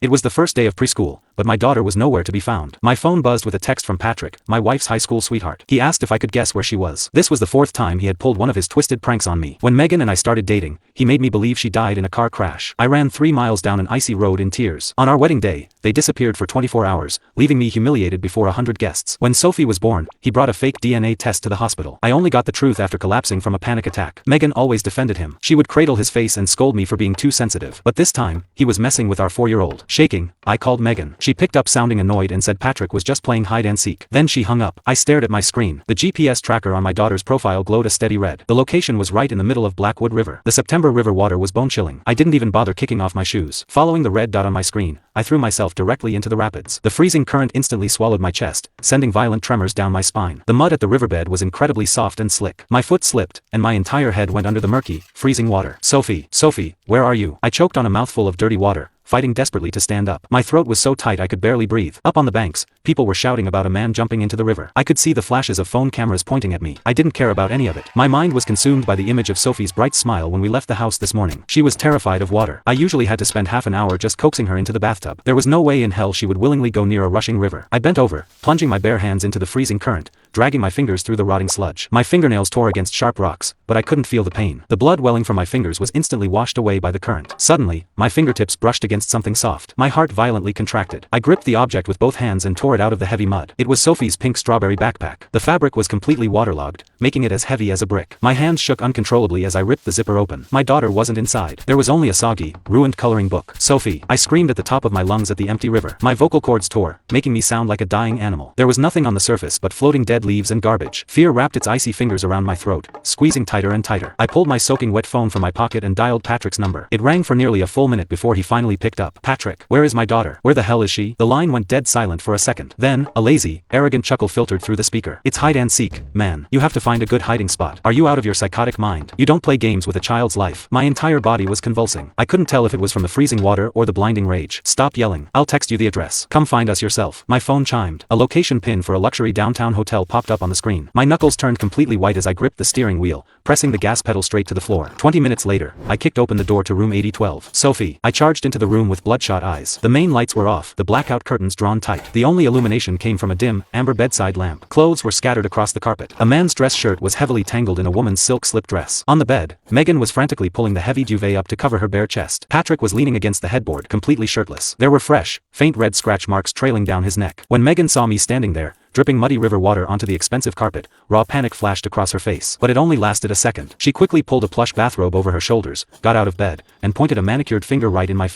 It was the first day of preschool, but my daughter was nowhere to be found. My phone buzzed with a text from Patrick, my wife's high school sweetheart. He asked if I could guess where she was. This was the fourth time he had pulled one of his twisted pranks on me. When Megan and I started dating, he made me believe she died in a car crash. I ran 3 miles down an icy road in tears. On our wedding day, they disappeared for 24 hours, leaving me humiliated before 100 guests. When Sophie was born, he brought a fake DNA test to the hospital. I only got the truth after collapsing from a panic attack. Megan always defended him. She would cradle his face and scold me for being too sensitive. But this time, he was messing with our 4-year-old. Shaking, I called Megan. She picked up sounding annoyed and said Patrick was just playing hide and seek. Then she hung up. I stared at my screen. The GPS tracker on my daughter's profile glowed a steady red. The location was right in the middle of Blackwood River. The September river water was bone-chilling. I didn't even bother kicking off my shoes. Following the red dot on my screen, I threw myself directly into the rapids. The freezing current instantly swallowed my chest, sending violent tremors down my spine. The mud at the riverbed was incredibly soft and slick. My foot slipped, and my entire head went under the murky, freezing water. Sophie, where are you? I choked on a mouthful of dirty water, fighting desperately to stand up. My throat was so tight I could barely breathe. Up on the banks, people were shouting about a man jumping into the river. I could see the flashes of phone cameras pointing at me. I didn't care about any of it. My mind was consumed by the image of Sophie's bright smile when we left the house this morning. She was terrified of water. I usually had to spend half an hour just coaxing her into the bathtub. There was no way in hell she would willingly go near a rushing river. I bent over, plunging my bare hands into the freezing current, dragging my fingers through the rotting sludge. My fingernails tore against sharp rocks, but I couldn't feel the pain. The blood welling from my fingers was instantly washed away by the current. Suddenly, my fingertips brushed against something soft. My heart violently contracted. I gripped the object with both hands and tore it out of the heavy mud. It was Sophie's pink strawberry backpack. The fabric was completely waterlogged, making it as heavy as a brick. My hands shook uncontrollably as I ripped the zipper open. My daughter wasn't inside. There was only a soggy, ruined coloring book. Sophie, I screamed at the top of my lungs at the empty river. My vocal cords tore, making me sound like a dying animal. There was nothing on the surface but floating dead leaves and garbage. Fear wrapped its icy fingers around my throat, squeezing tighter and tighter. I pulled my soaking wet phone from my pocket and dialed Patrick's number. It rang for nearly a full minute before he finally picked up. Patrick, where is my daughter? Where the hell is she? The line went dead silent for a second. Then, a lazy, arrogant chuckle filtered through the speaker. It's hide and seek, man. You have to find a good hiding spot. Are you out of your psychotic mind? You don't play games with a child's life. My entire body was convulsing. I couldn't tell if it was from the freezing water or the blinding rage. Stop yelling. I'll text you the address. Come find us yourself. My phone chimed. A location pin for a luxury downtown hotel popped up on the screen. My knuckles turned completely white as I gripped the steering wheel, pressing the gas pedal straight to the floor. 20 minutes later, I kicked open the door to room 8012. Sophie. I charged into the room with bloodshot eyes. The main lights were off, the blackout curtains drawn tight. The only illumination came from a dim, amber bedside lamp. Clothes were scattered across the carpet. A man's dress shirt was heavily tangled in a woman's silk slip dress. On the bed, Megan was frantically pulling the heavy duvet up to cover her bare chest. Patrick was leaning against the headboard, completely shirtless. There were fresh, faint red scratch marks trailing down his neck. When Megan saw me standing there, dripping muddy river water onto the expensive carpet, raw panic flashed across her face. But it only lasted a second. She quickly pulled a plush bathrobe over her shoulders, got out of bed, and pointed a manicured finger right in my face.